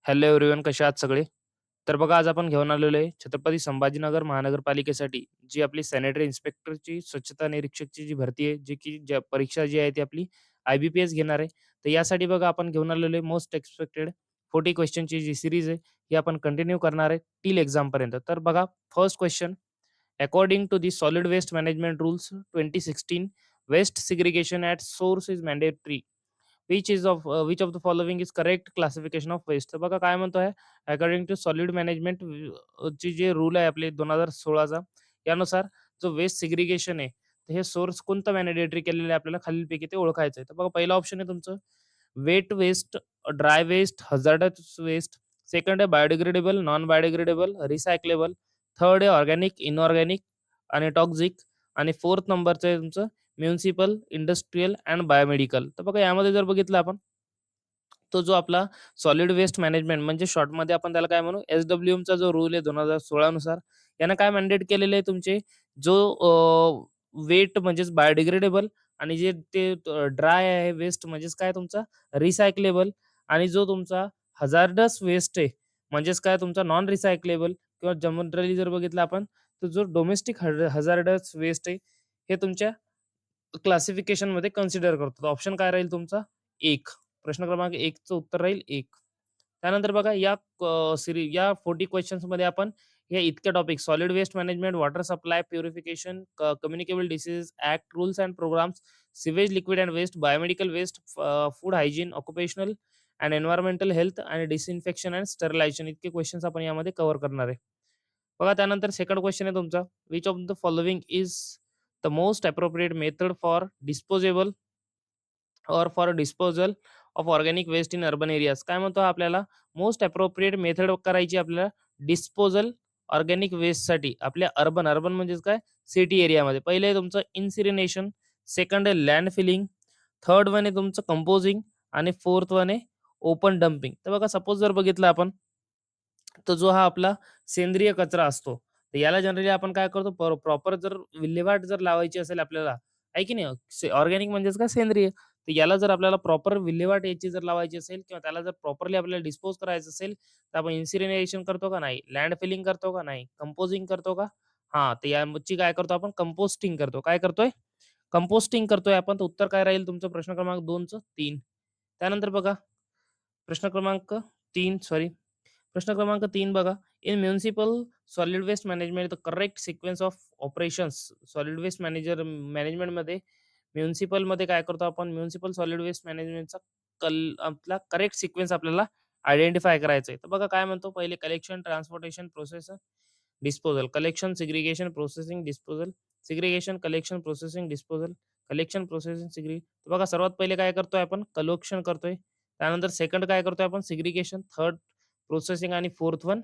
Hello everyone, कसे आहात सगळे? तर बघा, आज आपण घेऊन आलेलो आहे छत्रपती संभाजीनगर महानगरपालिकेसाठी जी आपली सॅनिटरी इन्स्पेक्टरची स्वच्छता निरीक्षकची जी भरती आहे, जी की ज्या परीक्षा जी आहे ती आपली IBPS घेणार आहे. तर यासाठी बघा आपण घेऊन आलेलो आहे मोस्ट एक्सपेक्टेड 40 क्वेश्चनची जी सीरीज आहे, ही आपण कंटिन्यू करणार आहे टिल एक्झामपर्यंत. तर बघा, first question. According to the solid waste management rules 2016, waste segregation at source is mandatory. Which of the following is correct classification of waste. तर बघा काय म्हणतोय, अकॉर्डिंग टू सॉलिड मॅनेजमेंट ची जे रूल आहे आपले 2016चा, यानुसार जो वेस्ट सिग्रिगेशन आहे, तर हे सोर्स कोणतं मॅन्डेटरी केलेलं आहे आपल्याला खालीलपैकी ते ओळखायचं आहे. तर बघा, पहिला ऑप्शन आहे तुमचं wet waste, dry waste, hazardous waste. Second आहे biodegradable, non biodegradable, recyclable. Third आहे ऑर्गॅनिक, इनऑर्गॅनिक आणि टॉक्सिक. आणि फोर्थ नंबरचं आहे तुमचं म्युनिसिपल, इंडस्ट्रियल अँड बायोमेडिकल. तर बघा, यामध्ये जर बघितलं आपण, तो जो आपला सॉलिड वेस्ट मॅनेजमेंट म्हणजे शॉर्टमध्ये आपण त्याला काय म्हणू, SWMचा जो रूल आहे 2016 नुसार, यानं काय मॅन्डेट केलेले आहे तुमचे, जो वेट म्हणजेच बायोडिग्रेडेबल, आणि जे ते ड्राय आहे वेस्ट म्हणजेच काय तुमचा रिसायकलेबल, आणि जो तुमचा हजार्डस वेस्ट आहे म्हणजेच काय तुमचा नॉन रिसायकलेबल, किंवा जनरली जर बघितलं आपण, तर जो डोमेस्टिक हजार्डस वेस्ट आहे, हे तुमच्या क्लासिफिकेशनमध्ये कन्सिडर करतो. ऑप्शन काय राहील तुमचा? 1. प्रश्न क्रमांक 1 चं उत्तर राहील 1. त्यानंतर बघा, या 40 क्वेशन्समध्ये आपण या इतक्या topic solid waste management, water supply, purification, communicable disease act, rules and programmes, sewage liquid and waste, biomedical waste, food hygiene, occupational and environmental health आणि डिसइन्फेक्शन अँड स्टरलायझेशन इतके क्वेशन्स आपण यामध्ये कव्हर करणार आहे. बघा, त्यानंतर सेकंड क्वेश्चन आहे तुमचा, which of the following is the most appropriate method for disposable or for disposal of organic waste in urban areas. काय म्हणतो आपल्याला, मोस्ट अप्रोप्रिएट मेथड करायची आपल्याला डिस्पोजल ऑर्गॅनिक वेस्टसाठी आपल्या अर्बन अर्बन म्हणजेच काय, सिटी एरियामध्ये. पहिलं आहे तुमचं इन्सिरिनेशन, सेकंड आहे लँड फिलिंग, थर्ड वन आहे तुमचं कंपोजिंग, आणि फोर्थ वन आहे ओपन डम्पिंग. तर बघा, सपोज जर बघितलं आपण, तर जो हा आपला सेंद्रिय कचरा असतो, तर याला जनरली आपण काय करतो, प्रॉपर जर विल्हेवाट जर लावायची असेल आपल्याला, आहे की नाही, ऑर्गॅनिक म्हणजेच काय सेंद्रिय, तर याला जर आपल्याला प्रॉपर विल्हेवाट याची जर लावायची असेल, किंवा त्याला जर प्रॉपरली आपल्याला डिस्पोज करायचं असेल, तर आपण इन्सिनरेशन करतो का नाही, लँड फिलिंग करतो का नाही, कंपोजिंग करतो का, हा, तर याची काय करतो आपण, कंपोस्टिंग करतो. काय करतोय, कंपोस्टिंग करतोय आपण. तर उत्तर काय राहील तुमचं, प्रश्न क्रमांक 2चं 3. त्यानंतर बघा, प्रश्न क्रमांक 3, सॉरी, प्रश्न क्रमांक 3 बघा. In municipal solid waste management the correct sequence of operations. Solid waste मॅनेजमेंटमध्ये म्युनिसिपलमध्ये काय करतो आपण, म्युनिसिपल सॉलिड वेस्ट मॅनेजमेंटचा आपला करेक्ट सिक्वेन्स आपल्याला आयडेंटिफाय करायचा आहे. तर बघा काय म्हणतो, पहिले collection, transportation, process, disposal. Collection, segregation, processing, disposal. Segregation, collection, processing, disposal. Collection, processing, तर बघा, सर्वात पहिले काय करतोय आपण, कलेक्शन करतोय. त्यानंतर सेकंड काय करतोय आपण, सिग्रिगेशन. थर्ड प्रोसेसिंग, आणि फोर्थ वन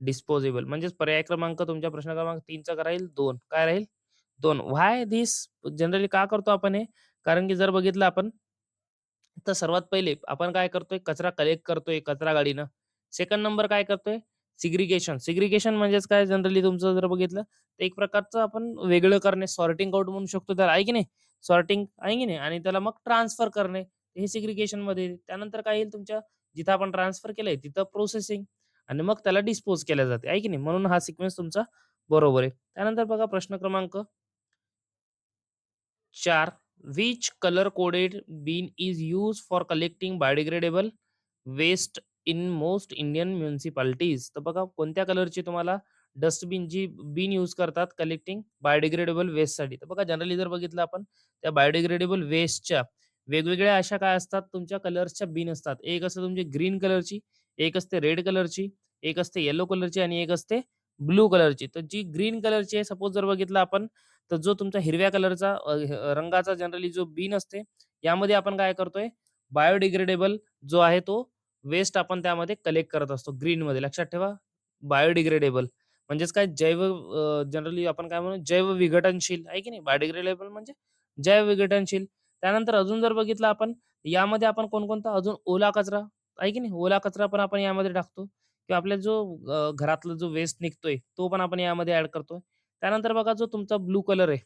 डिस्पोजेबल. म्हणजेच पर्याय क्रमांक तुमच्या प्रश्न क्रमांक 3चा काय राहील, 2. काय राहील, 2. व्हाय धिस, जनरली का करतो आपण हे? कारण की जर बघितलं आपण, तर सर्वात पहिले आपण काय करतोय, कचरा कलेक्ट करतोय कचरा गाडीनं. सेकंड नंबर काय करतोय, सिग्रिगेशन. सिग्रिगेशन म्हणजेच काय, जनरली तुमचं जर बघितलं, तर एक प्रकारचं आपण वेगळं करणे, सॉर्टिंग आउट म्हणू शकतो त्याला, आहे की नाही? सॉर्टिंग आहे की नाही? आणि त्याला मग ट्रान्सफर करणे, हे सिग्रिगेशनमध्ये येईल. त्यानंतर काय येईल तुमच्या, जिथं आपण ट्रान्सफर केलंय तिथं प्रोसेसिंग, आणि मग त्याला डिस्पोज केल्या जाते, आहे की नाही? म्हणून हा सिक्वेन्स तुमचा बरोबर आहे. त्यानंतर बघा, प्रश्न क्रमांक 4. Which color coded bin is used for collecting biodegradable waste in most Indian municipalities. तर बघा, कोणत्या कलरची तुम्हाला डस्टबिन जी बिन यूज करतात कलेक्टिंग बायोडिग्रेडेबल वेस्टसाठी. तर बघा, जनरली जर बघितलं आपण, त्या बायोडिग्रेडेबल वेस्टच्या वेगवेगळ्या अशा काय असतात, तुमच्या कलर्सच्या बिन असतात. एक असते तुमची ग्रीन कलरची, एक असते रेड कलरची, एक असते येलो कलरची, आणि एक असते ब्लू कलरची. तर जी ग्रीन कलरची आहे, सपोज जर बघितलं आपण, तर जो तुमचा हिरव्या कलरचा रंगाचा जनरली जो बिन असते, यामध्ये आपण काय करतोय, बायोडिग्रेडेबल जो आहे तो वेस्ट आपण त्यामध्ये कलेक्ट करत असतो ग्रीनमध्ये. लक्षात ठेवा, बायोडिग्रेडेबल म्हणजेच काय, जनरली आपण काय म्हणू, जैव विघटनशील, आहे की नाही? बायोडिग्रेडेबल म्हणजे जैव विघटनशील. त्यानंतर अजून जर बघितलं आपण, यामध्ये आपण कोणकोणता अजून ओला कचरा, आहे की नाही? ओला कचरा पण आपण यामध्ये टाकतो, किंवा आपल्या जो घरातला जो वेस्ट निघतोय तो पण आपण यामध्ये ऍड करतोय. त्यानंतर बघा, जो तुमचा ब्लू कलर आहे,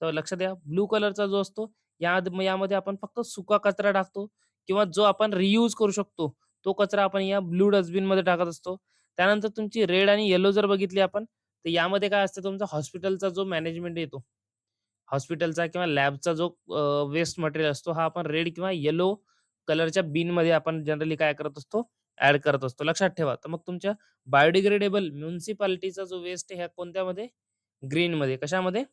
तर लक्षात द्या, ब्लू कलरचा जो असतो, यामध्ये आपण फक्त सुका कचरा टाकतो, किंवा जो आपण रियूज करू शकतो, तो कचरा आपण या ब्लू डस्टबिनमध्ये टाकत असतो. त्यानंतर तुमची रेड आणि येलो जर बघितली आपण, तर यामध्ये काय असतं तुमचा हॉस्पिटलचा जो मॅनेजमेंट येतो, हॉस्पिटलचा किंवा लॅबचा जो वेस्ट मटेरियल असतो, हा आपण रेड किंवा येलो कलरच्या बिनमध्ये आपण जनरली काय करत असतो, ॲड करत असतो. लक्षात ठेवा. तर मग तुमच्या बायोडिग्रेडेबल म्युनिसिपालिटीचा जो वेस्ट आहे, ह्या कोणत्यामध्ये? ग्रीनमध्ये. कशामध्ये?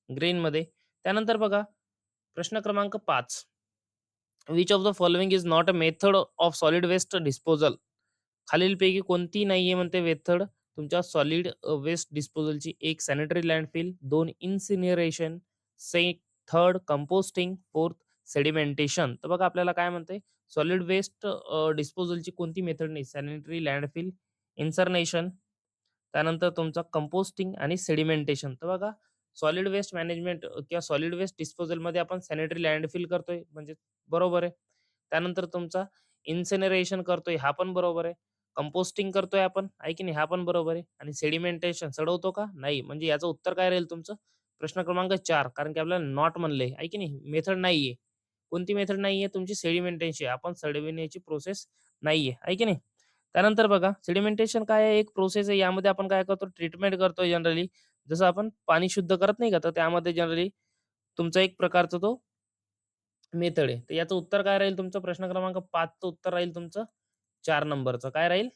ग्रीनमध्ये. त्यानंतर बघा प्रश्न क्रमांक 5. Which of the following is not a method of solid waste disposal? खालीलपैकी कोणती नाहीये म्हणते मेथड तुमच्या सॉलिड वेस्ट डिस्पोजलची? एक सॅनिटरी लँडफिल, 2 इन्सिनरेशन, से 3rd कंपोस्टिंग, 4th सेडिमेंटेशन. तर बघा आपल्याला काय म्हणते, सॉलिड वेस्ट डिस्पोजलची कोणती मेथड नाही? सॅनिटरी लँडफिल, इन्सर्नेशन, त्यानंतर तुमचं कंपोस्टिंग आणि सेडिमेंटेशन. तर बघा सॉलिड वेस्ट मॅनेजमेंट किंवा सॉलिड वेस्ट डिस्पोजलमध्ये आपण सॅनिटरी लँडफिल करतोय म्हणजे बरोबर आहे. त्यानंतर तुमचा इन्सिनरेशन करतोय हा पण बरोबर आहे. कंपोस्टिंग करतोय आपण, आहे की नाही? हा पण बरोबर आहे. आणि सेडिमेंटेशन सडवतो का? नाही. म्हणजे याचं उत्तर काय राहील तुमचं? प्रश्न क्रमांक 4, कारण की आपल्याला नॉट म्हणलंय, आहे की नाही? मेथड नाहीये. कोणती मेथड नाहीये? तुमची सेडिमेंटेशन. आपण सडविण्याची प्रोसेस नाहीये, आहे की नाही? त्यानंतर बघा सेडिमेंटेशन काय आहे? एक प्रोसेस आहे. यामध्ये आपण काय करतो? ट्रीटमेंट करतो जनरली. जसं आपण पाणी शुद्ध करत नाही का? तर त्यामध्ये जनरली तुमचा एक प्रकारचा तो मेथड आहे. तर याचं उत्तर काय राहील तुमचं? प्रश्न क्रमांक 5 चं उत्तर राहील तुमचं 4 नंबरचं. काय राहील?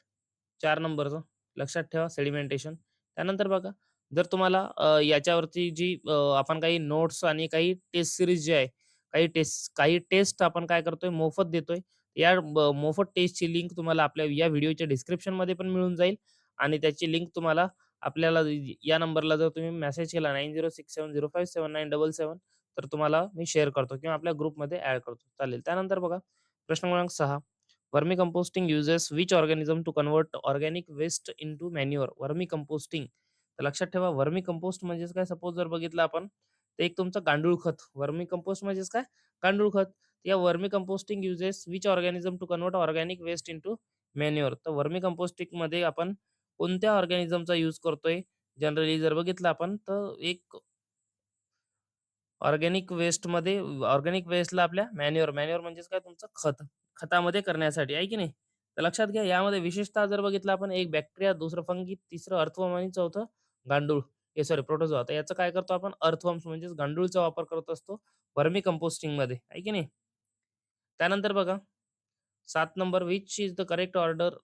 4 नंबरचं. लक्षात ठेवा सेडिमेंटेशन. त्यानंतर बघा जर तुम्हाला याच्यावरती जी आपण काही नोट्स आणि काही टेस्ट सीरीज जे आहे, काही टेस्ट आपण काय करतोय मोफत देतोय. या मोफत टेस्टची लिंक तुम्हाला आपल्या या व्हिडिओच्या डिस्क्रिप्शनमध्ये पण मिळून जाईल आणि त्याची लिंक तुम्हाला आपल्याला या नंबरला जर तुम्ही मेसेज केला 9067057977 तर तुम्हाला मी शेअर करतो किंवा आपल्या ग्रुपमध्ये ॲड करतो. चालेल. त्यानंतर बघा प्रश्न क्रमांक 6. Vermi composting uses which organism to convert organic waste into manure? Vermi composting. तर लक्षात ठेवा वर्मी कंपोस्ट म्हणजेच काय? सपोज जर बघितलं आपण, तर एक तुमचं गांडूळ खत. वर्मी कंपोस्ट म्हणजेच काय? गांडूळ खत. या vermi composting uses which organism to convert organic waste into manure? तर वर्मी कंपोस्टिंगमध्ये आपण कोणत्या ऑर्गॅनिझमचा यूज करतोय? जनरली जर बघितलं आपण, तर एक ऑर्गॅनिक वेस्टला आपल्या मॅन्युअर म्हणजेच काय तुमचं खत, खतामध्ये करण्यासाठी आहे की नाही? तर लक्षात घ्या यामध्ये विशेषतः जर बघितलं आपण एक बॅक्टेरिया, दुसरं फंगी, तिसरं अर्थवर्म आणि चौथं गांडूळ सॉरी प्रोटोझोआ. तर याचं काय करतो आपण अर्थवर्म्स म्हणजेच गांडूळचा वापर करत असतो वर्मी कंपोस्टिंगमध्ये आहे की नाही? त्यानंतर बघा 7 number which is the correct order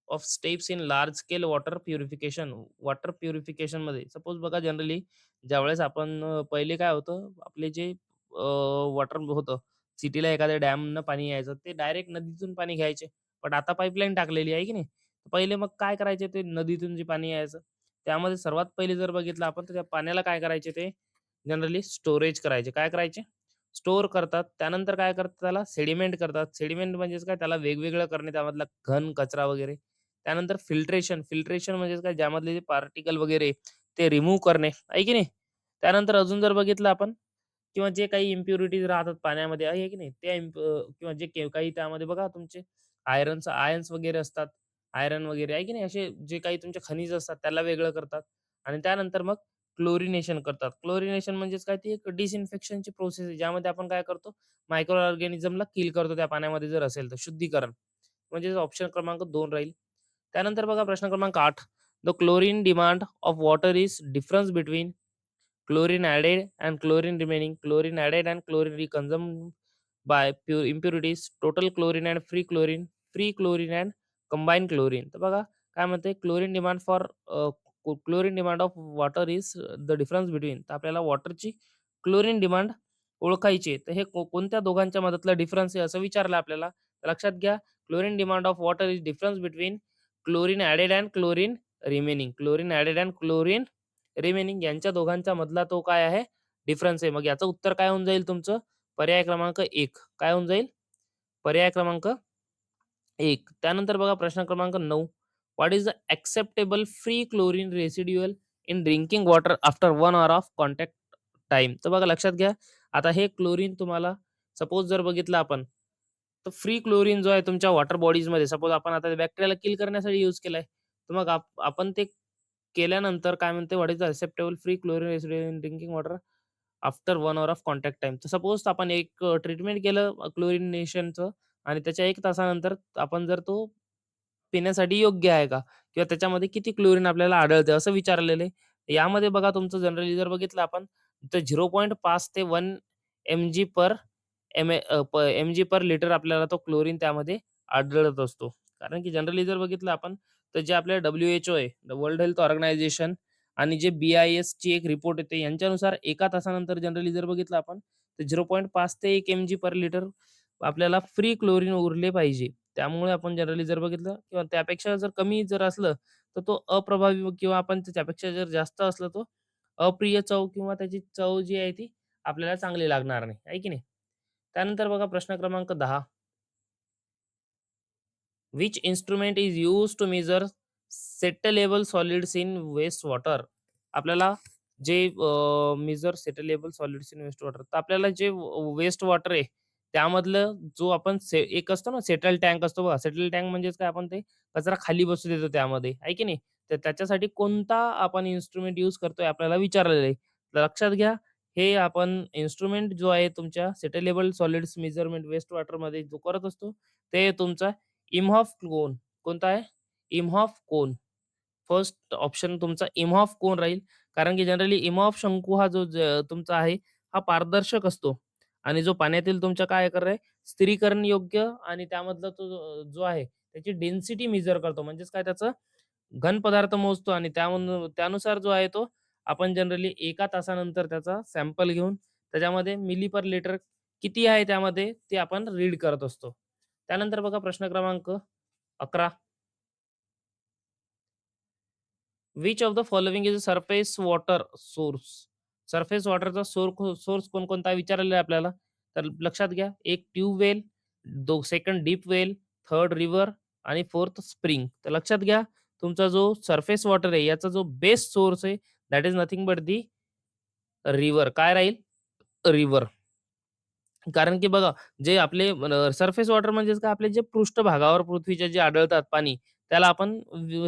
of steps in large scale water purification? Water प्युरिफिकेशनमध्ये सपोज बघा जनरली ज्यावेळेस आपण पहिले काय होतं आपले जे वॉटर होतं सिटीला एखाद्या डॅमनं पाणी यायचं ते डायरेक्ट नदीतून पाणी घ्यायचे. पण आता पाईपलाईन टाकलेली आहे की नाही? पहिले मग काय करायचे ते नदीतून जे पाणी यायचं त्यामध्ये सर्वात पहिले जर बघितलं आपण तर त्या पाण्याला काय करायचे ते जनरली स्टोरेज करायचे. काय करायचे? स्टोअर करतात. त्यानंतर काय करतात त्याला सेडिमेंट करतात. सेडिमेंट म्हणजेच काय त्याला वेगवेगळं करणे त्यामधला घन, कचरा वगैरे. त्यानंतर फिल्ट्रेशन म्हणजेच काय ज्यामधले जे पार्टिकल वगैरे ते रिमूव्ह करणे, आहे की नाही? त्यानंतर अजून जर बघितलं आपण किंवा जे काही इम्प्युरिटीज राहतात पाण्यामध्ये आहे की नाही? त्या किंवा जे काही त्यामध्ये बघा तुमचे आयन्स वगैरे असतात. आयर्न वगैरे आहे की नाही? असे जे काही तुमचे खनिज असतात त्याला वेगळं करतात आणि त्यानंतर मग क्लोरिनेशन करतात. क्लोरिनेशन म्हणजेच काय ती एक डिसइन्फेक्शनची प्रोसेस आहे ज्यामध्ये आपण काय करतो मायक्रो ऑर्गॅनिझमला किल करतो त्या पाण्यामध्ये जर असेल तर शुद्धीकरण. म्हणजे ऑप्शन क्रमांक 2 राहील. त्यानंतर बघा प्रश्न क्रमांक 8. The chlorine demand of water is difference between chlorine added and chlorine remaining, chlorine added and chlorine reconsumed by pure impurities, total chlorine and free chlorine and combined chlorine. तर बघा काय म्हणते chlorine demand for chlorine demand of water is the difference between. तर आपल्याला वॉटरची chlorine demand ओळखायची आहे. तर हे कोणत्या दोघांच्या मधातला डिफरन्स आहे असं विचारलं आपल्याला. तर लक्षात घ्या chlorine demand of water is difference between chlorine added and chlorine remaining. Chlorine added and chlorine remaining यांच्या दोघांच्या मधला तो काय आहे? डिफरन्स आहे. मग याचं उत्तर काय होऊन जाईल तुमचं? पर्याय क्रमांक 1. काय होऊन जाईल? पर्याय क्रमांक 1. त्यानंतर बघा प्रश्न क्रमांक 9. What is the acceptable free chlorine residual in drinking water after 1 hover of contact time? तर बघा लक्षात घ्या. आता हे क्लोरीन तुम्हाला सपोज जर बघितलं आपण, तर फ्री क्लोरीन जो आहे तुमच्या वॉटर बॉडीजमध्ये सपोज आपण आता बॅक्टेरियाला किल करण्यासाठी यूज केलाय. तर मग आपण ते केल्यानंतर काय म्हणते what is the acceptable free chlorine residue in drinking water after 1 hover of contact time. तर सपोज आपण एक ट्रीटमेंट केलं क्लोरिनेशनचं आणि त्याच्या 1 तासानंतर आपण जर तो पिण्यासाठी योग्य आहे का? किंवा त्याच्यामध्ये किती क्लोरीन आपल्याला आढळते असं विचारलेलं आहे. यामध्ये बघा तुमचं जनरली जर बघितलं आपण तर 0.5 ते 1 एमजी पर एमजी पर लिटर आपल्याला तो क्लोरीन त्यामध्ये आढळत असतो. कारण की जनरली जर बघितलं आपण तर जे आपल्या WHO आहे, वर्ल्ड हेल्थ ऑर्गनायझेशन आणि जे BISची एक रिपोर्ट येते यांच्यानुसार एका तासानंतर जनरली जर बघितलं आपण तर 0.5 ते 1 एमजी पर लिटर आपल्याला फ्री क्लोरीन उरले पाहिजे. त्यामुळे आपण जनरली जर बघितलं किंवा त्यापेक्षा जर कमी जर असलं, तर तो अप्रभावी किंवा आपण त्याच्यापेक्षा जर जास्त असलं, तो अप्रिय चव किंवा त्याची चव जी आहे ती आपल्याला चांगली लागणार नाही, आहे की नाही? त्यानंतर बघा प्रश्न क्रमांक 10. Which instrument is used to measure settleable solids in wastewater? आपल्याला जे major settleable solids in waste water तर आपल्याला जे वेस्ट वॉटर आहे त्यामधलं जो आपण एक असतो ना सेटल टँक असतो बघा सेटल टँक म्हणजेच काय आपण ते कचरा खाली बसू देतो त्यामध्ये आहे की नाही तर त्याच्यासाठी कोणता आपण इन्स्ट्रुमेंट यूज करतोय आपल्याला विचारलेलं आहे तर लक्षात घ्या हे आपण इन्स्ट्रुमेंट जो आहे तुमच्या सेटलेबल सॉलिड्स मेजरमेंट वेस्ट वॉटर मध्ये जो करत असतो ते तुमचा इमहॉफ कोन कोणता आहे इमहॉफ कोन फर्स्ट ऑप्शन तुमचा इमॉफ कोण राहील? कारण की जनरली इमॉफ शंकू हा जो तुमचा आहे, हा पारदर्शक असतो आणि जो पाण्यातील तुमच्या काय आहे स्थिरीकरण योग्य आणि त्यामधला तो जो आहे, त्याची डेन्सिटी मेजर करतो. म्हणजेच काय त्याचं घन पदार्थ मोजतो आणि त्यानुसार जो आहे तो आपण जनरली एका तासानंतर त्याचा सॅम्पल घेऊन त्याच्यामध्ये मिली पर लिटर किती आहे त्यामध्ये ते आपण रीड करत असतो. त्यानंतर बघा प्रश्न क्रमांक 11. Which of the following is a surface water source surface वॉटरचा सोर्स कोणकोणता विचारलेला आहे आपल्याला तर लक्षात घ्या एक tubewell second deep well third river आणि फोर्थ स्प्रिंग तर लक्षात घ्या तुमचा जो सरफेस वॉटर आहे याचा जो बेस्ट सोर्स आहे that is nothing but the river काय राहील रिव्हर कारण की बघा जे आपले सरफेस वॉटर म्हणजेच काय आपले जे पृष्ठभागावर पृथ्वीच्या जे आढळतात पाणी त्याला आपण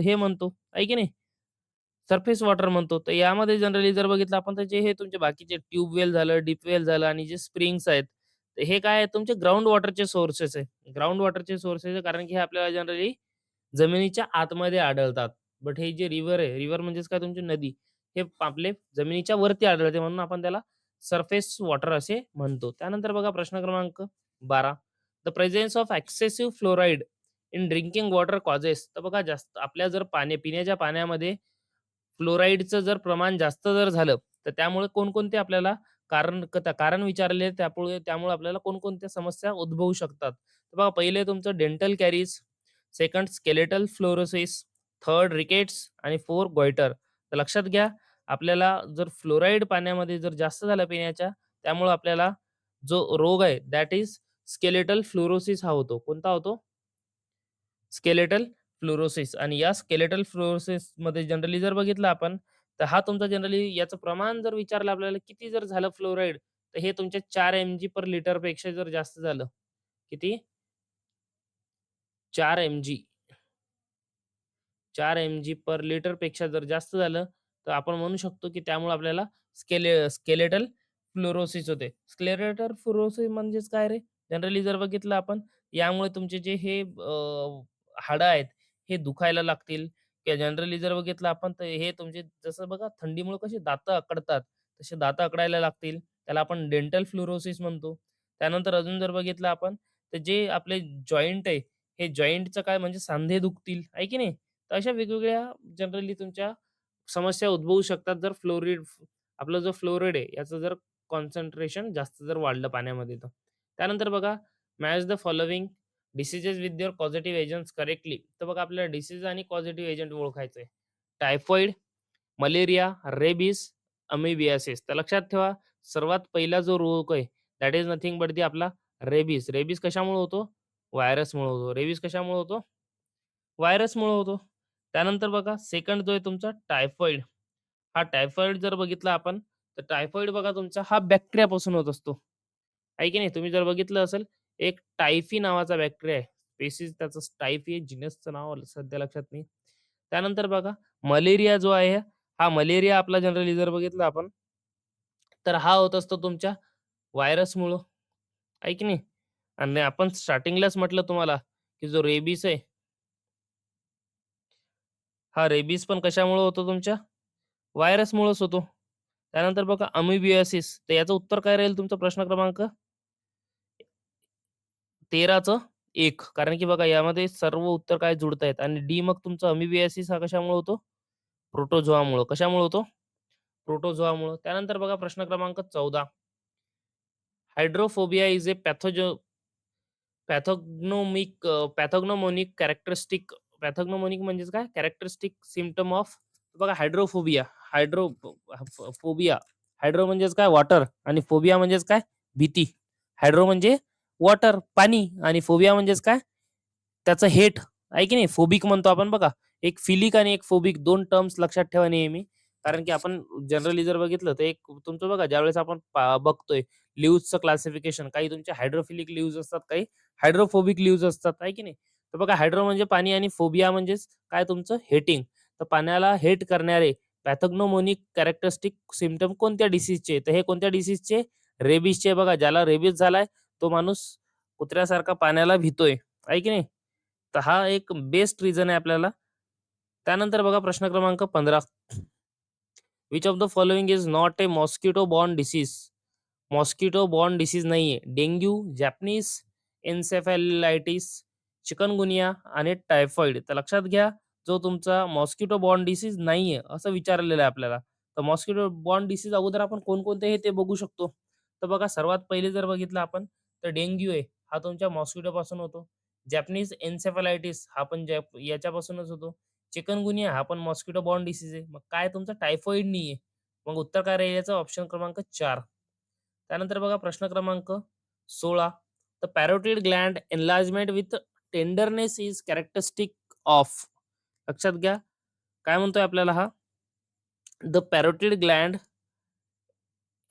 हे म्हणतो आहे की नाही सरफेस वॉटर म्हणतो. तर यामध्ये जनरली जर बघितलं आपण तर जे हे तुमचे बाकीचे ट्यूबवेल झालं, डीप वेल झालं आणि जे स्प्रिंग्स आहेत. तर हे काय आहे तुमचे ग्राउंड वॉटरचे सोर्सेस आहे. ग्राउंड वॉटरचे सोर्सेस आहे कारण की हे आपल्याला जनरली जमिनीच्या आतमध्ये आढळतात. बट हे जे रिव्हर आहे, रिव्हर म्हणजेच काय तुमची नदी. हे आपले जमिनीच्या वरती आढळते म्हणून आपण त्याला सरफेस वॉटर असे म्हणतो. त्यानंतर बघा प्रश्न क्रमांक 12. The presence of excessive fluoride in drinking water causes तर बघा जास्त आपल्या जर पिण्याच्या पाण्यामध्ये फ्लोराईडचं जर प्रमाण जास्त जर झालं, तर त्यामुळे कोणकोणते आपल्याला कारण विचारले त्यामुळे आपल्याला कोणकोणत्या समस्या उद्भवू शकतात. तर बघा पहिले तुमचं dental carries, second skeletal fluorosis, third rickets आणि फोर्थ गॉइटर. तर लक्षात घ्या, आपल्याला जर फ्लोराईड पाण्यामध्ये जर जास्त झालं पिण्याच्या, त्यामुळे आपल्याला जो रोग आहे दॅट इज स्केलेटल फ्लोरोसिस हा होतो. कोणता होतो? स्केलेटल फ्लोरोसिस आणि या स्केलेटल फ्लोरोसिसमध्ये जनरली जर बघितलं आपण, तर हा तुमचा जनरली याचं प्रमाण जर विचारलं आपल्याला किती जर झालं फ्लोराईड, तर हे तुमच्या 4 एमजी पर लिटरपेक्षा जर जास्त झालं. किती? 4 एमजी. 4 एमजी पर लिटरपेक्षा जर जास्त झालं, तर आपण म्हणू शकतो की त्यामुळे आपल्याला स्केलेटल फ्लोरोसिस होते. स्केलेटल फ्लोरोसिस म्हणजेच काय रे? जनरली जर बघितलं आपण, यामुळे तुमचे जे हे हाडं आहेत, हे दुखायला लागतील किंवा जनरली जर बघितलं आपण, तर हे तुमचे जसं बघा थंडीमुळे कशी दातं अकडतात, तसे दातं अकडायला लागतील. त्याला आपण डेंटल फ्लोरोसिस म्हणतो. त्यानंतर अजून जर बघितलं आपण, तर जे आपले जॉइंट आहे, हे जॉइंटचं काय म्हणजे सांधे दुखतील, आहे की नाही? तर अशा वेगवेगळ्या जनरली तुमच्या समस्या उद्भवू शकतात जर आपला जो फ्लोराईड आहे याचं जर कॉन्सन्ट्रेशन जास्त जर वाढलं पाण्यामध्ये तर. त्यानंतर बघा match the following diseases with your positive agents correctly. तर बघा आपल्याला डिसीज आणि पॉझिटिव्ह एजंट ओळखायचं आहे. Typhoid, malaria, rabies, amoebiasis. तर लक्षात ठेवा सर्वात पहिला जो रोग आहे that is nothing but the आपला रेबीज. रेबीज कशामुळे होतो? व्हायरसमुळे होतो. रेबीज कशामुळे होतो? व्हायरसमुळे होतो. त्यानंतर बघा सेकंड जो आहे तुमचा टायफॉइड. हा टायफॉइड जर बघितला आपण, तर टायफॉइड बघा तुमचा हा बॅक्टेरियापासून होत असतो. आहे की नाही? तुम्ही जर बघितलं असेल, एक टायफी नावाचा बॅक्टेरिया आहे. स्पेसिस त्याचं टायफी आहे, जीनसचं नाव सध्या लक्षात नाही. त्यानंतर बघा मलेरिया जो आहे, हा मलेरिया आपला जनरली जर बघितलं आपण, तर हा होत असतो तुमच्या व्हायरसमुळं, आहे की नाही? आणि आपण स्टार्टिंगलाच म्हटलं तुम्हाला, की जो रेबीज आहे, हा रेबीज पण कशामुळे होतो तुमच्या? व्हायरसमुळेच होतो. त्यानंतर बघा अमिबियासिस, तर याचं उत्तर काय राहील तुमचा प्रश्न क्रमांक 13चं 1. कारण की बघा यामध्ये सर्व उत्तर काय जुळतायत आणि डी मग तुमचा अमिबियासिस हा कशामुळे होतो? प्रोटोझोआमुळं. कशामुळे होतो? प्रोटोझोआमुळं. त्यानंतर बघा प्रश्न क्रमांक 14. Hydrophobia is a pathognomonic characteristic. Pathognomonic म्हणजेच काय? कॅरेक्टरिस्टिक सिम्प्टम ऑफ बघा हायड्रोफोबिया. Hydro phobia. हायड्रो म्हणजेच काय? वॉटर आणि फोबिया म्हणजेच काय? भीती. हायड्रो म्हणजे वॉटर, पाणी आणि फोबिया म्हणजेच काय? त्याचं हेट आहे की नाही? फोबिक म्हणतो आपण बघा. एक फिलिक आणि एक फोबिक 2 टर्म्स लक्षात ठेवा नेहमी. कारण की आपण जनरली जर बघितलं तर एक तुमचं बघा ज्यावेळेस आपण बघतोय लीव्हजचं क्लासिफिकेशन काही तुमचे हायड्रोफिलिक लीव्हज असतात, काही हायड्रोफोबिक लीव्हज असतात, आहे की नाही? तर बघा हायड्रो म्हणजे पाणी आणि फोबिया म्हणजेच काय तुमचं हेटिंग. तर पाण्याला हेट करणारे पॅथॉग्नोमोनिक कॅरेक्टरिस्टिक सिम्प्टम कोणत्या डिसीजचे? तर हे कोणत्या डिसीजचे? रेबीजचे. बघा ज्याला रेबीज झालाय तो माणूस कुत्र्यासारखा पाण्याला भितोय, आहे की नाही? तर हा एक बेस्ट रिझन आहे आपल्याला. त्यानंतर बघा प्रश्न क्रमांक 15. Which of the following is not a mosquito borne disease? Mosquito borne disease नाहीये. डेंग्यू, जॅपनीज एन्सेफॅलायटिस, चिकनगुनिया आणि टायफॉइड. तर लक्षात घ्या, जो तुमचा मॉस्किटो बॉर्न डिसीज नाहीये असं विचारलेलं आहे आपल्याला. तर मॉस्किटो बॉर्न डिसीज अगोदर आपण कोणकोणते आहे ते बघू शकतो. तर बघा सर्वात पहिले जर बघितलं आपण तर डेंग्यू आहे हा तुमच्या मॉस्किटोपासून होतो. जॅपनीज एन्सेफॅलायटिस हा पण याच्यापासूनच होतो. चिकनगुनिया हा पण मॉस्किटो बॉर्न डिसीज आहे. मग काय तुमचा टायफॉइड नाहीये. मग उत्तर काय राहील याचं? ऑप्शन क्रमांक 4. त्यानंतर बघा प्रश्न क्रमांक 16. The parotid gland enlargement with tenderness is characteristic of. लक्षात घ्या. काय म्हणतोय आपल्याला हा? The parotid gland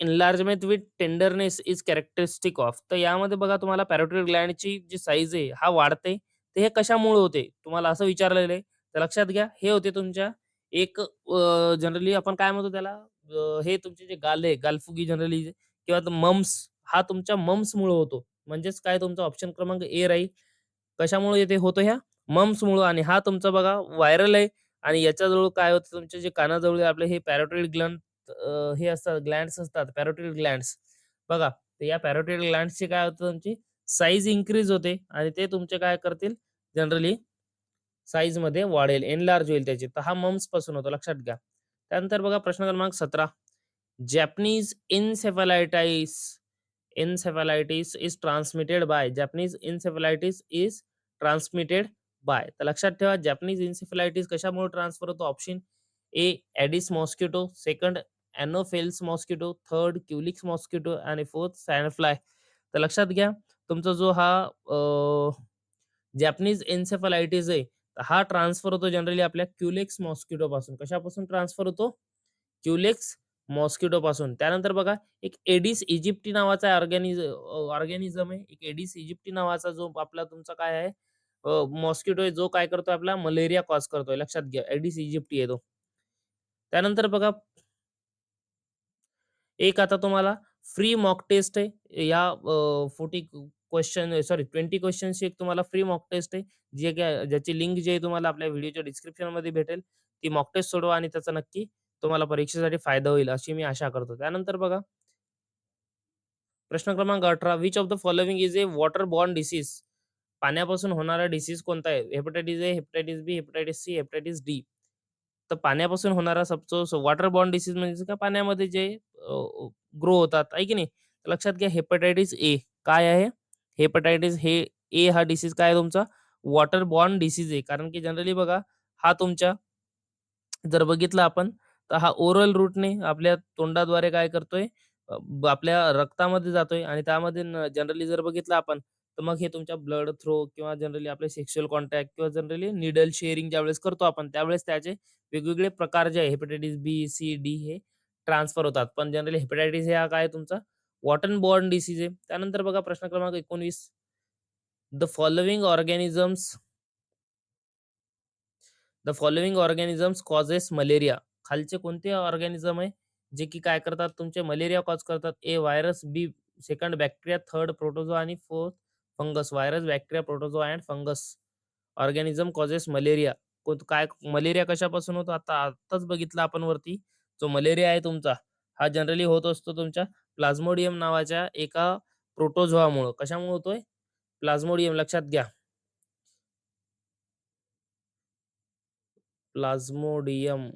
enlargement with tenderness is characteristic of. तर यामध्ये बघा तुम्हाला पॅरोटिड ग्लँडची जी साईज आहे हा वाढते. तर हे कशामुळे होते? तुम्हाला असं विचारलेलं आहे. तर लक्षात घ्या हे होते तुमच्या एक जनरली आपण काय म्हणतो त्याला हे तुमचे जे गाल आहे, गालफुगी जनरली किंवा मम्स हा तुमच्या मम्समुळे होतो. म्हणजेच काय तुमचा ऑप्शन क्रमांक ए राहील. कशामुळे येते होतो ह्या? मम्समुळं आणि हा तुमचा बघा व्हायरल आहे आणि याच्याजवळ काय होतं तुमचे जे कानाजवळ आपले हे पॅरोटिड ग्लँड हे असतात ग्लँड्स असतात पॅरोटिड ग्लँड्स बघा. तर या पॅरोटिड ग्लँड्सची काय होतं तुमची साईज इन्क्रीज होते आणि ते तुमचे काय करतील जनरली साईजमध्ये वाढेल, एनलार्ज होईल त्याची. तर हा मम्स पासून होतो लक्षात घ्या. त्यानंतर बघा प्रश्न क्रमांक 17. Japanese encephalitis encephalitis is transmitted by. Japanese encephalitis is transmitted by. तर लक्षात ठेवा जॅपनीज एन्सेफलायटिस कशामुळे ट्रान्सफर होतो? Option A aedes mosquito, second anopheles mosquito, third culex mosquito आणि फोर्थ सॅनफ्लाय. तर लक्षात घ्या तुमचा जो हा जॅपनीज एन्सेफलायटिस आहे, तर हा ट्रान्सफर होतो जनरली आपल्या क्युलेक्स मॉस्किटो पासून. कशापासून ट्रान्सफर होतो? क्युलेक्स मॉस्किटो पासून. त्यानंतर बघा एक एडिस इजिप्टी नावाचा ऑर्गॅनिझम आहे. एक एडिस इजिप्टी नावाचा जो आपला तुमचा काय आहे मॉस्किटो आहे जो काय करतोय आपला मलेरिया कॉज करतोय. लक्षात घ्या एडिस इजिप्टी आहे तो. त्यानंतर बघा एक आता तुम्हाला फ्री मॉक टेस्ट आहे. या 40 क्वेश्चन सॉरी 20 क्वेश्चन्सची एक तुम्हाला फ्री मॉक टेस्ट आहे. जे काय ज्याची लिंक जी आहे तुम्हाला आपल्या व्हिडिओच्या डिस्क्रिप्शनमध्ये भेटेल. ती मॉक टेस्ट सोडवा आणि त्याचा नक्की तुम्हाला परीक्षेसाठी फायदा होईल अशी मी आशा करतो. त्यानंतर बघा प्रश्न क्रमांक 18. Which of the following is a water born disease? पाण्यापासून होणारा डिसीज कोणता आहे? हेपॅटायटिस ए, हेपॅटायटिस बी, हेपॅटायटिस सी, हेपॅटायटिस डी. तर पाण्यापासून होणारा वॉटर बॉर्न डिसीज म्हणजे का पाण्यामध्ये जे ग्रो होतात आहे की नाही. तर लक्षात घ्या हेपॅटायटिस ए काय आहे? हेपॅटायटिस हे ए हा डिसीज काय आहे तुमचा? वॉटर बॉर्न डिसीज आहे. कारण की जनरली बघा हा तुमच्या जर बघितलं आपण तर हा ओरल रूटने आपल्या तोंडाद्वारे काय करतोय आपल्या रक्तामध्ये जातोय आणि त्यामध्ये जनरली जर बघितलं आपण तर मग हे तुमच्या ब्लड थ्रो किंवा जनरली आपले सेक्शुअल कॉन्टॅक्ट किंवा जनरली निडल शेअरिंग ज्यावेळेस करतो आपण त्यावेळेस त्याचे वेगवेगळे प्रकार जे आहे हेपॅटायटिस बी, सी, डी हे ट्रान्सफर होतात. पण जनरली हेपॅटायटिस हे हा काय तुमचा वॉटर बॉर्न डिसीज आहे. त्यानंतर बघा प्रश्न क्रमांक 19. The following organisms the following organisms causes malaria. खालचे कोणते ऑर्गॅनिझम आहे जे की काय करतात तुमचे मलेरिया कॉज करतात? ए व्हायरस, बी सेकंड बॅक्टेरिया, थर्ड प्रोटोझोआ आणि fourth fungus, virus, bacteria, protozoa and fungus organism causes malaria. काय मलेरिया कशापासून होतो? आत्ताच बघितलं आपण वरती. जो मलेरिया आहे तुमचा, हा जनरली होत असतो तुमच्या प्लाझ्मोडियम नावाच्या एका प्रोटोझोआमुळं. कशामुळे होतोय? प्लाझ्मोडियम लक्षात घ्या. प्लाझ्मोडियम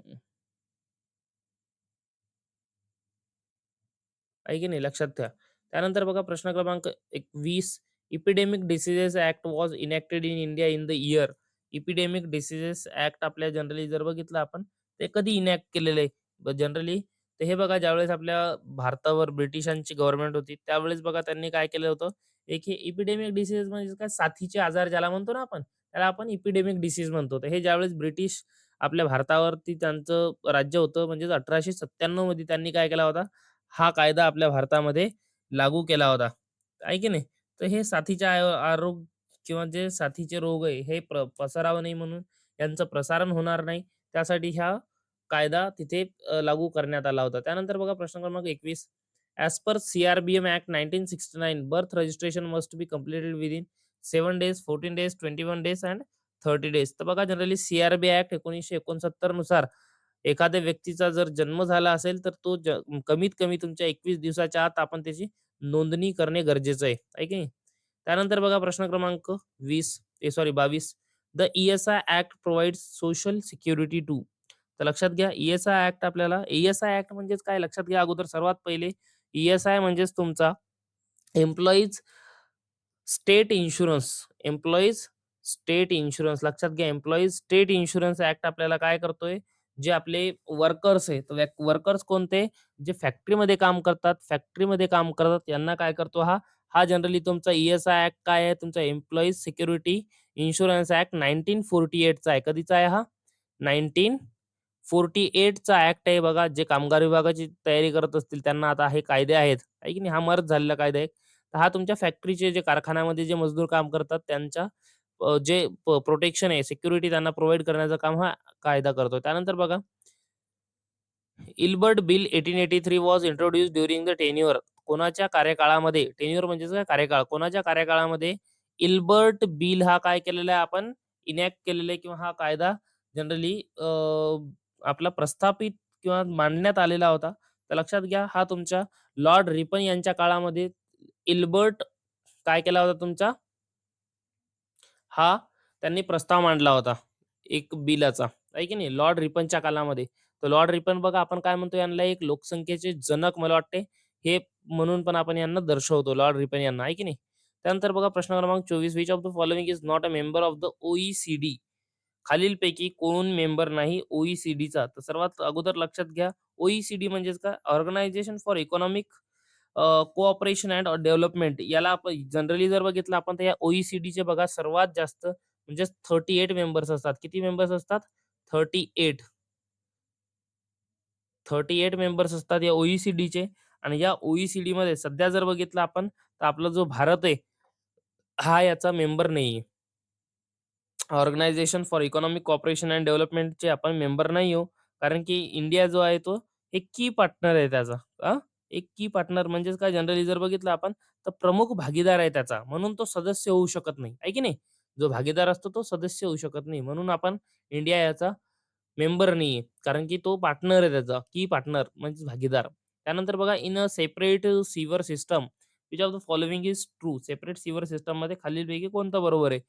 आहे की नाही? लक्षात ठेवा. त्यानंतर बघा प्रश्न क्रमांक 21. Epidemic diseases act was enacted in India in the year. Epidemic diseases act आपल्या जनरली जर बघितलं आपण, ते कधी इनॅक्ट केलेलं आहे जनरली? तर हे बघा ज्यावेळेस आपल्या भारतावर ब्रिटिशांची गव्हर्नमेंट होती, त्यावेळेस बघा त्यांनी काय केलं होतं, एक हे इपिडेमिक डिसीज म्हणजे काय साथीचे आजार ज्याला म्हणतो ना आपण, त्याला आपण इपिडेमिक डिसीज म्हणतो. तर हे ज्यावेळेस ब्रिटिश आपल्या भारतावरती त्यांचं राज्य होतं म्हणजेच 1897 मध्ये त्यांनी काय केला होता, हा कायदा आपल्या भारतामध्ये लागू केला होता. आहे की नाही? तर हे साथीचे आरोग किंवा जे साथीचे रोग आहे हे पसरावं नाही म्हणून यांचं प्रसारण होणार नाही. त्यासाठी हा कायदा तिथे लागू करण्यात आला होता. त्यानंतर बघा प्रश्न क्रमांक 21. As per CRBM act 1969 birth registration must be completed within 7 days, 14 days, 21 days and 30 days. तर बघा जनरली सी-आर-बी ॲक्ट 1969 नुसार एखाद्या व्यक्तीचा जर जन्म झाला असेल, तर तो कमीत कमी तुमच्या 21 दिवसाच्या आत आपण त्याची नोंदणी करणे गरजेचं आहे. आहे की नाही? त्यानंतर बघा प्रश्न क्रमांक 22. The ESI act provides social security to. तर लक्षात घ्या ई-एस-आय ॲक्ट आपल्याला ई-एस-आय ॲक्ट म्हणजेच काय लक्षात घ्या अगोदर सर्वात पहिले ई-एस-आय म्हणजेच तुमचा employees state insurance, employees state insurance लक्षात घ्या. एम्प्लॉईज स्टेट इन्शुरन्स ॲक्ट आपल्याला काय करतोय, जे आपले वर्कर्स आहेत, वर्कर्स कोणते? जे फॅक्टरीमध्ये काम करतात, यांना काय करतो हा? हा जनरली तुमचा ई-एस-आय ॲक्ट काय आहे? तुमचा एम्प्लॉईज सिक्युरिटी इन्शुरन्स ॲक्ट 1948 चा आहे. कधीचा आहे हा? 1948 चा ॲक्ट आहे बघा. जे कामगार विभागाची तयारी करत असतील त्यांना आता हे कायदे आहेत, आहे की नाही? हा मर्ज झालेला कायदा आहे. तर हा तुमच्या फॅक्टरीचे जे कारखान्यामध्ये जे मजदूर काम करतात त्यांच्या जे प्रोटेक्शन आहे, सिक्युरिटी त्यांना प्रोव्हाईड करण्याचं काम हा कायदा करतो. त्यानंतर बघा Ilbert bill 1883 was introduced during the tenure. कोणाच्या कार्यकाळामध्ये? टेन्युअर म्हणजेच काय कार्यकाळ. कोणाच्या कार्यकाळामध्ये इल्बर्ट बिल हा काय केलेला आहे आपण इनॅक्ट केलेला आहे किंवा हा कायदा जनरली आपला प्रस्थापित किंवा मांडण्यात आलेला होता. तर लक्षात घ्या हा तुमच्या लॉर्ड रिपन यांच्या काळामध्ये इल्बर्ट काय केला होता तुमचा हा त्यांनी प्रस्ताव मांडला होता, एक बिलाचा, आहे की नाही? लॉर्ड रिपनच्या काळामध्ये. तर लॉर्ड रिपन बघा आपण काय म्हणतो यांना एक लोकसंख्येचे जनक मला वाटते, हे म्हणून पण आपण यांना दर्शवतो लॉर्ड रिपन यांना, आहे की नाही? त्यानंतर बघा प्रश्न क्रमांक 24. Which of the following is not a member of the OECD. खालीलपैकी कोण मेंबर नाही OECDचा? तर सर्वात अगोदर लक्षात घ्या OECD म्हणजेच काय? Organisation for economic cooperation and development. याला आपण जनरली जर बघितलं आपण तर या OECDचे बघा सर्वात जास्त म्हणजे 38 मेंबर्स असतात. किती मेंबर्स असतात? 38. 38 मेंबर्स असतात या OECDचे आणि या OECDमध्ये सध्या जर बघितलं आपण तर आपला जो भारत आहे, हा याचा मेंबर नाहीये. Organization for economic cooperation and डेव्हलपमेंटचे आपण मेंबर नाही आहोत. कारण की इंडिया जो आहे तो एक की पार्टनर आहे त्याचा. एक की पार्टनर म्हणजेच काय जनरली जर बघितलं आपण तर प्रमुख भागीदार आहे त्याचा. म्हणून तो सदस्य होऊ शकत नाही. आहे की नाही? जो भागीदार असतो तो सदस्य होऊ शकत नाही. म्हणून आपण इंडिया याचा मेंबर नाहीये. कारण की तो पार्टनर आहे त्याचा, की पार्टनर म्हणजे भागीदार. त्यानंतर बघा इन अ सेपरेट सीवर system which of the following is true. Separate सीवर सिस्टममध्ये खालीलपैकी कोणतं बरोबर आहे?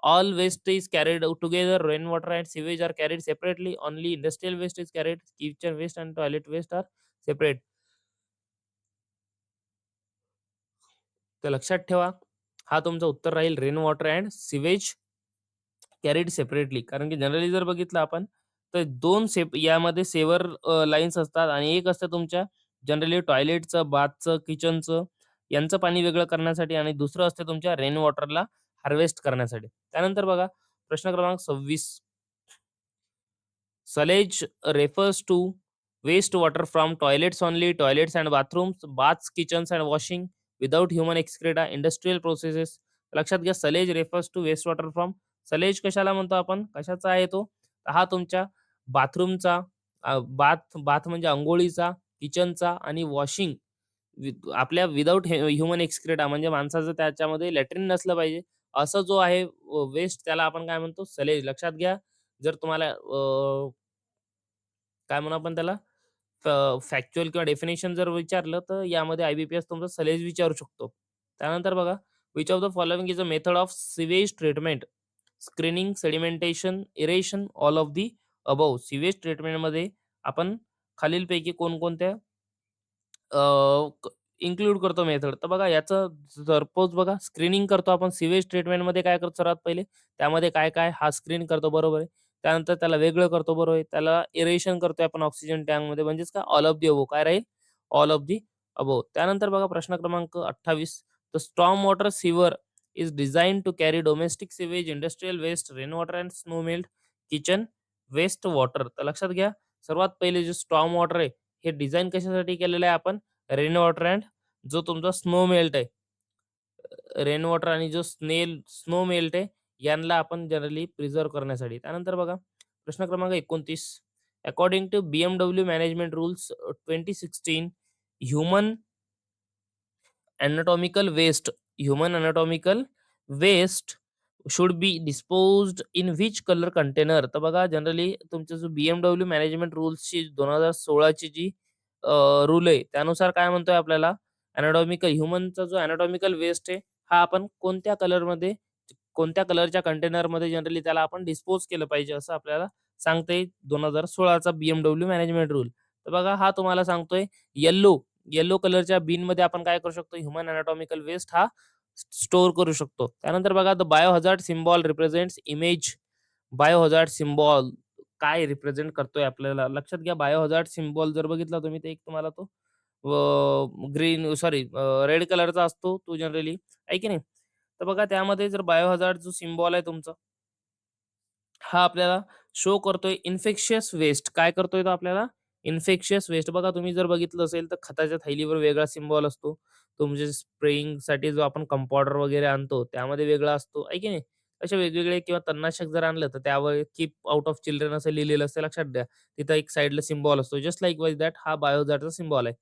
All waste is carried out together. Rainwater and sewage are carried separately. Only industrial waste is carried. Kitchen waste and toilet waste are separate. तर लक्षात ठेवा, हा तुमचं उत्तर राहील rain water and sewage carried separately. कारण की जनरली जर बघितलं आपण तर 2 यामध्ये सेवर लाईन्स असतात आणि एक असतं तुमच्या जनरली टॉयलेटचं, बाथचं, किचनचं यांचं पाणी वेगळं करण्यासाठी आणि दुसरं असतं तुमच्या रेन वॉटरला हार्वेस्ट करण्यासाठी. त्यानंतर बघा प्रश्न क्रमांक 26. Sewage refers to wastewater from toilets only, toilets and bathrooms, baths, kitchens and washing without human excreta, industrial processes. लक्षात घ्या sludge refers to waste water from. Sludge कशाला म्हणतो आपण? कशाचा आहे तो? हा तुमच्या बाथरूमचा, बाथ बाथ म्हणजे अंघोळीचा, किचनचा आणि वॉशिंग आपल्या विदाऊट ह्युमन एक्सक्रेटा म्हणजे माणसाचं त्याच्यामध्ये लॅट्रिन नसलं पाहिजे. असा जो आहे वेस्ट त्याला आपण काय म्हणतो? सलेज. लक्षात घ्या. जर तुम्हाला काय म्हणू आपण त्याला फॅक्च्युअल किंवा डेफिनेशन जर विचारलं, तर यामध्ये आय-बी-पी-एस तुमचा सलेज विचारू शकतो. त्यानंतर बघा, which of the following is a method of sewage treatment? Screening, sedimentation, aeration, all of the above. Sewage ट्रीटमेंटमध्ये आपण खालीलपैकी कोणकोणत्या इन्क्लूड करतो मेथड. तर बघा याचं सपोज बघा स्क्रीनिंग करतो आपण सीवेज ट्रीटमेंटमध्ये काय करतो सर्वात पहिले, त्यामध्ये काय-काय हा स्क्रीन करतो बरोबर आहे. त्यानंतर त्याला वेगळं करतो बरोबर आहे. त्याला एरेशन करतोय आपण ऑक्सिजन टँकमध्ये म्हणजेच काय ऑल ऑफ दी अबोव्ह काय राहील? All of the above. त्यानंतर बघा प्रश्न क्रमांक 28 the storm water sewer is design to carry domestic sewage, industrial waste, rain water and snow melt, kitchen waste water. तर लक्षात घ्या सर्वात पहिले जे स्टॉर्म वॉटर आहे हे डिझाइन कशासाठी केलेलं आहे आपण? रेन वॉटर अँड जो तुमचा स्नो मेल्ट आहे. रेन वॉटर आणि जो स्नो मेल्ट आहे यांना आपण जनरली प्रिझर्व्ह करण्यासाठी. त्यानंतर बघा प्रश्न क्रमांक 29 according to BMW management rules 2016 human anatomical waste human anatomical waste should be disposed in which color container. तर बघा जनरली तुमचं जो BMW मॅनेजमेंट रूल्सची 2016 ची जी रूल आहे त्यानुसार काय म्हणतोय आपल्याला अॅनाटॉमिकल ह्युमनचा जो अॅनाटॉमिकल वेस्ट आहे हा आपण कोणत्या कलरच्या कंटेनरमध्ये जनरली त्याला आपण डिस्पोज केलं पाहिजे असं आपल्याला सांगते 2016चा BMW मॅनेजमेंट रूल. तर बघा हा तुम्हाला सांगतोय येलो येलो कलरच्या बिनमध्ये आपण काय करू शकतो ह्युमन अॅनाटॉमिकल वेस्ट हा स्टोअर करू शकतो. त्यानंतर बघा the biohazard symbol represents image. Biohazard symbol काय रिप्रेझेंट करतोय आपल्याला लक्षात घ्या. बायोहझार्ड सिम्बॉल जर बघितला तुम्ही तर एक तुम्हाला तो ग्रीन सॉरी रेड कलरचा असतो तो जनरली आहे की नाही. तर बघा त्यामध्ये जर बायोहझार्ड जो सिम्बॉल आहे तुमचा हा आपल्याला शो करतोय इन्फेक्शियस वेस्ट. काय करतोय तो आपल्याला? Infectious waste. बघा तुम्ही जर बघितलं असेल तर खताच्या थैलीवर वेगळा सिम्बॉल असतो. तुमचे स्प्रेइंगसाठी जो आपण कंपाउंडर वगैरे आणतो त्यामध्ये वेगळा असतो, आहे की नाही? असे वेगवेगळे किंवा तणनाशक जर आणलं तर त्यावर कीप आउट ऑफ चिल्ड्रन असं लिहिलेलं असतं लक्षात द्या. तिथं एक साइडला सिम्बॉल असतो. जस्ट लाइक वाईज दॅट हा बायोहझार्डचा सिम्बॉल आहे.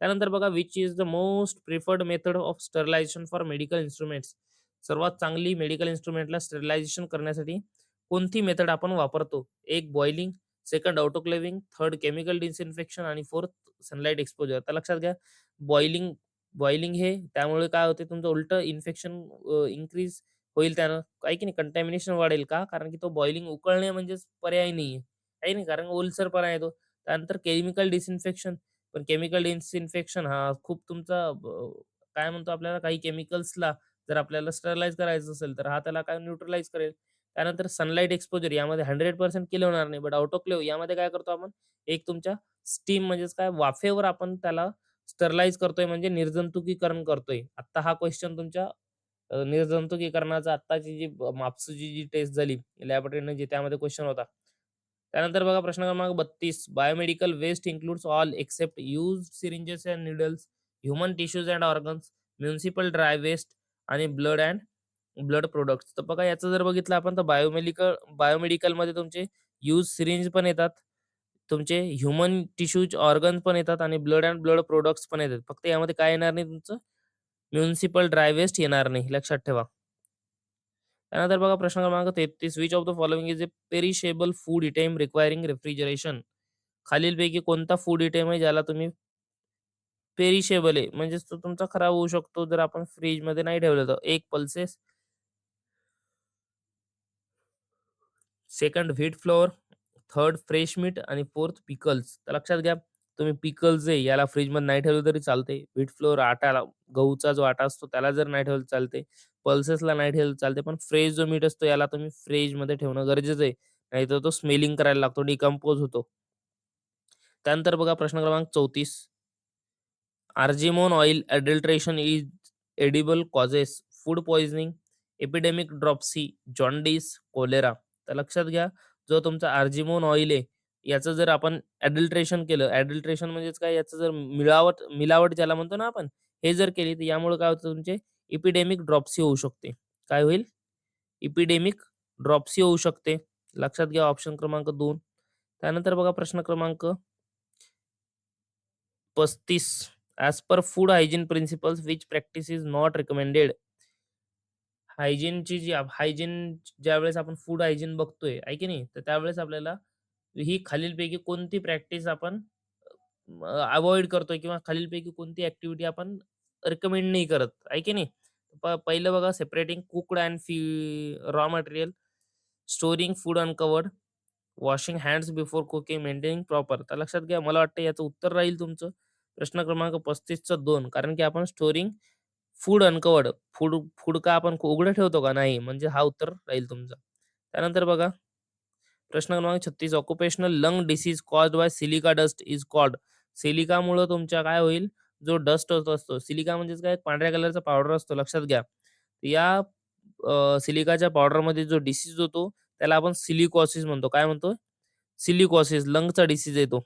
त्यानंतर बघा which is the most preferred method of sterilisation for medical instruments. सर्वात चांगली मेडिकल इन्स्ट्रुमेंटला स्टरलायझेशन करण्यासाठी कोणती मेथड आपण वापरतो? एक boiling, second autoclaving, third chemical disinfection आणि फोर्थ सनलाईट एक्सपोजर. तर लक्षात घ्या बॉइलिंग बॉइलिंग हे त्यामुळे काय होते तुमचं उलटं इन्फेक्शन इन्क्रीज होईल त्यानं. आहे की नाही कंटॅमिनेशन वाढेल का? कारण की तो बॉइलिंग उकळणे म्हणजेच पर्याय नाहीये. आहे नाही कारण ओलसरपणा येतो. त्यानंतर केमिकल डिसइन्फेक्शन. पण केमिकल डिसइन्फेक्शन हा खूप तुमचा काय म्हणतो आपल्याला काही केमिकल्सला जर आपल्याला स्टरलाइज करायचं असेल तर हा त्याला काय न्यूट्रलाइज करेल. त्यानंतर सनलाईट एक्सपोजर यामध्ये 100% केलं होणार नाही. बट ऑटोक्लेव्ह यामध्ये काय करतो आपण, एक तुमच्या स्टीम म्हणजेच काय वाफेवर आपण त्याला स्टरलाइज करतोय म्हणजे निर्जंतुकीकरण करतोय. आत्ता हा क्वेश्चन तुमच्या निर्जंतुकीकरणाचा आत्ताची जी मापसूची जी टेस्ट झाली लॅबोरेटरीने जी त्यामध्ये क्वेश्चन होता. त्यानंतर बघा प्रश्न क्रमांक 32 biomedical waste includes all except used syringes and needles, human tissues and organs, municipal dry waste आणि ब्लड प्रॉडक्ट्स. तर बघा याचं जर बघितलं आपण तर बायोमेडिकलमध्ये तुमचे यूज सिरिंज पण येतात. तुमचे ह्युमन टिश्यूज ऑर्गन पण येतात आणि ब्लड प्रॉडक्ट्स पण येतात. फक्त यामध्ये काय येणार नाही तुमचं म्युनिसिपल ड्राय वेस्ट येणार नाही. लक्षात ठेवा. त्यानंतर बघा प्रश्न क्रमांक 33 which of the following is a perishable food item requiring refrigeration. खालीलपैकी कोणता फूड आयटम आहे ज्याला तुम्ही पेरिशेबल आहे म्हणजेच तो तुमचा खराब होऊ शकतो जर आपण फ्रिजमध्ये नाही ठेवलं तर. एक pulses, second wheat flour, third fresh meat आणि फोर्थ पिकल्स. तर लक्षात घ्या तुम्ही पिकल्स आहे याला फ्रिजमध्ये नाही ठेवलं तरी चालते. व्हीट फ्लोअर आटाला गहूचा जो आटा असतो त्याला जर नाही ठेवलं चालते. पल्सेसला नाही ठेवलं चालते. पण फ्रेश जो मीठ असतो याला तुम्ही फ्रिजमध्ये ठेवणं गरजेचं आहे. नाहीतर तो स्मेलिंग करायला लागतो, डिकंपोज होतो. त्यानंतर बघा प्रश्न क्रमांक 34 Argemone oil adulteration is edible causes food poisoning, epidemic dropsy, jaundice, cholera. तर लक्षात घ्या जो तुमचा आर्जिमोन ऑइल आहे याचं जर आपण ॲडल्ट्रेशन केलं, ॲडल्ट्रेशन म्हणजेच काय याचं जर मिलावट ज्याला म्हणतो ना आपण, हे जर केली तर यामुळे काय होतं तुमचे इपिडेमिक ड्रॉप्सी होऊ शकते. काय होईल? इपिडेमिक ड्रॉप्सी होऊ शकते. लक्षात घ्या ऑप्शन क्रमांक 2. त्यानंतर बघा प्रश्न क्रमांक 35 as per food hygiene principles which practice is not recommended. Hygiene ज्यावेळेस आपण फूड हायजीन बघतोय, आहे की नाही? तर त्यावेळेस आपल्याला ही खालीलपैकी कोणती प्रॅक्टिस आपण अव्हॉइड करतोय किंवा खालीलपैकी कोणती ॲक्टिव्हिटी आपण रिकमेंड नाही करत, आहे की नाही? पहिलं बघा separating cooked and raw material, storing food uncovered, washing hands before cooking, maintaining proper. तर लक्षात घ्या, मला वाटतं याचं उत्तर राहील तुमचं प्रश्न क्रमांक 35चं 2. कारण की आपण स्टोअरिंग फूड अनकव्हर्ड, फूड फूड का आपण उघडं ठेवतो का? नाही. म्हणजे हा उत्तर राहील तुमचा. त्यानंतर बघा प्रश्न क्रमांक 36, occupational lung disease caused by silica dust is called. सिलिकामुळं तुमच्या काय होईल, जो डस्ट होत असतो, सिलिका म्हणजेच काय पांढऱ्या कलरचा पावडर असतो, लक्षात घ्या. या सिलिकाच्या पावडरमध्ये जो डिसीज होतो, त्याला आपण सिलिकॉसिस म्हणतो. काय म्हणतो? सिलिकॉसिस, लंगचा डिसीज आहे तो.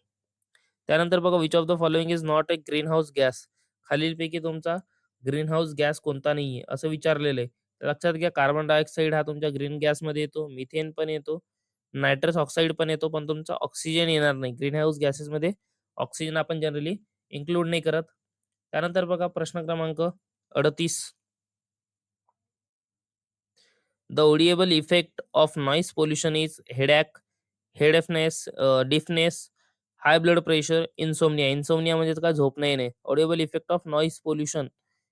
त्यानंतर बघा which of the following is not a greenhouse gas. खालीलपैकी तुमचा ग्रीनहाऊस गॅस कोणता नाहीये, असं विचारलेलं आहे. तर लक्षात घ्या, कार्बन डायऑक्साईड हा तुमच्या ग्रीन गॅसमध्ये येतो, मिथेन पण येतो, नायट्रस ऑक्साईड पण येतो, पण तुमचा ऑक्सिजन येणार नाही. ग्रीनहाऊस गॅसेसमध्ये ऑक्सिजन आपण जनरली इन्क्लूड नाही करत. त्यानंतर बघा प्रश्न क्रमांक 38, the audible effect of noise pollution is headache, deafness, high blood pressure, insomnia. Insomnia म्हणजे काय? झोप नाही येणे. Audible effect of noise pollution,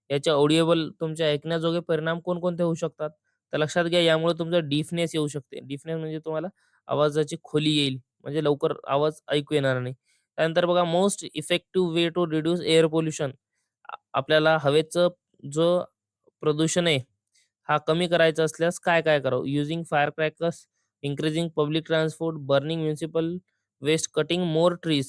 याच्या ऑडिएबल तुमच्या ऐकण्याजोगे परिणाम कोणकोणते होऊ शकतात? तर लक्षात घ्या, यामुळे तुमचा डीफनेस येऊ शकते. डीफनेस म्हणजे तुम्हाला आवाजाची खोली येईल, म्हणजे लवकर आवाज ऐकू येणार नाही. त्यानंतर बघा most effective way to reduce air pollution. आपल्याला हवेचं जो प्रदूषण आहे, हा कमी करायचा असल्यास काय करावं? Using fire crackers, increasing public transport, burning municipal waste, cutting more trees.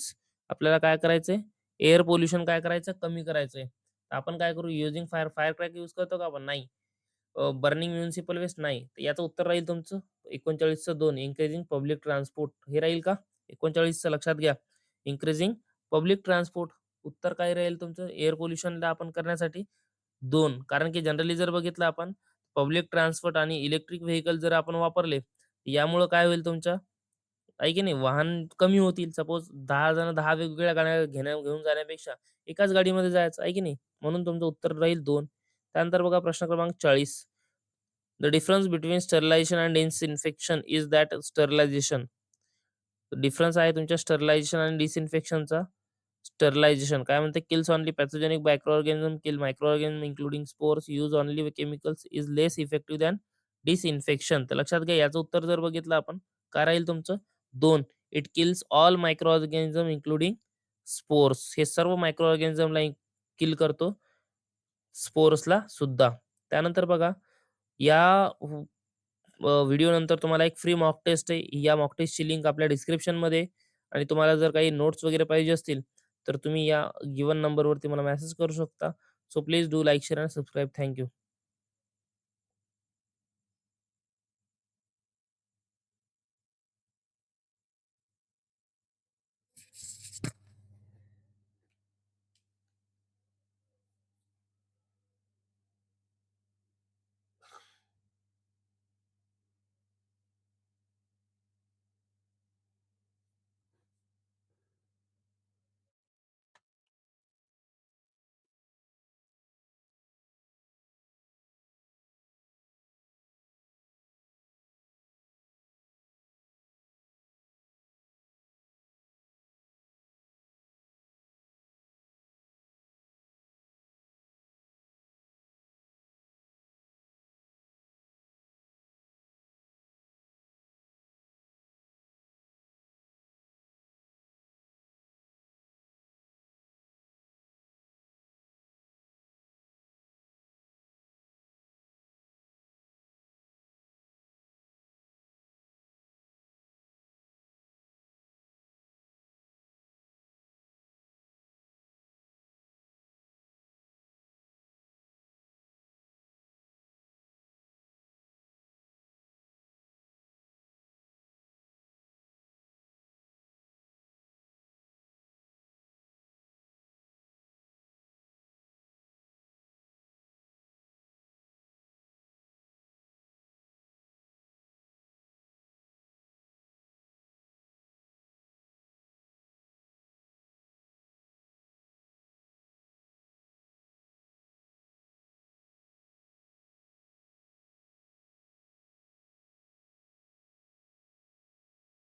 आपल्याला काय करायचंय? एअर पोल्युशन काय करायचं? कमी करायचंय. तर आपण काय करू? युजिंग फायर क्रॅक यूज करतो का आपण? नाही. बर्निंग म्युनिसिपल वेस्ट नाही. तर याचं उत्तर राहील तुमचं 39चं 2, इन्क्रीजिंग पब्लिक ट्रान्सपोर्ट. हे राहील का? 39चं लक्षात घ्या. Increasing public transport. उत्तर काय राहील तुमचं? एअर पोल्युशनला आपण करण्यासाठी 2. कारण की जनरली जर बघितलं आपण, पब्लिक ट्रान्सपोर्ट आणि इलेक्ट्रिक व्हेइकल जर आपण वापरले, यामुळं काय होईल तुमच्या, आहे की नाही, वाहन कमी होतील. सपोज 10 जण 10 वेगवेगळ्या गाड्या घेऊन जाण्यापेक्षा एकाच गाडीमध्ये जायचं, आहे की नाही? म्हणून तुमचं उत्तर राहील 2. त्यानंतर बघा प्रश्न क्रमांक 40, the difference between sterilisation and disinfection is that sterilisation. Difference आहे तुमच्या स्टरलायझेशन आणि डिसइन्फेक्शनचा. स्टरलायझेशन काय म्हणते? Kills only pathogenic micro organism, kill micro organism including spores, use only chemicals, is less effective than disinfection. तर लक्षात घ्या, याचं उत्तर जर बघितलं आपण, काय राहील तुमचं? 2. It kills all micro organism including spores. हे सर्व मायक्रो ऑर्गॅनिझमला किल करतो, स्पोर्सला सुद्धा. त्यानंतर बघा, या व्हिडिओनंतर तुम्हाला एक फ्री मॉक टेस्ट आहे. या मॉक टेस्टची लिंक आपल्या डिस्क्रिप्शनमध्ये आहे आणि तुम्हाला जर काही नोट्स वगैरे पाहिजे असतील, तर तुम्ही या गिवन नंबरवरती मला मेसेज करू शकता. So please do like, share and subscribe. Thank you.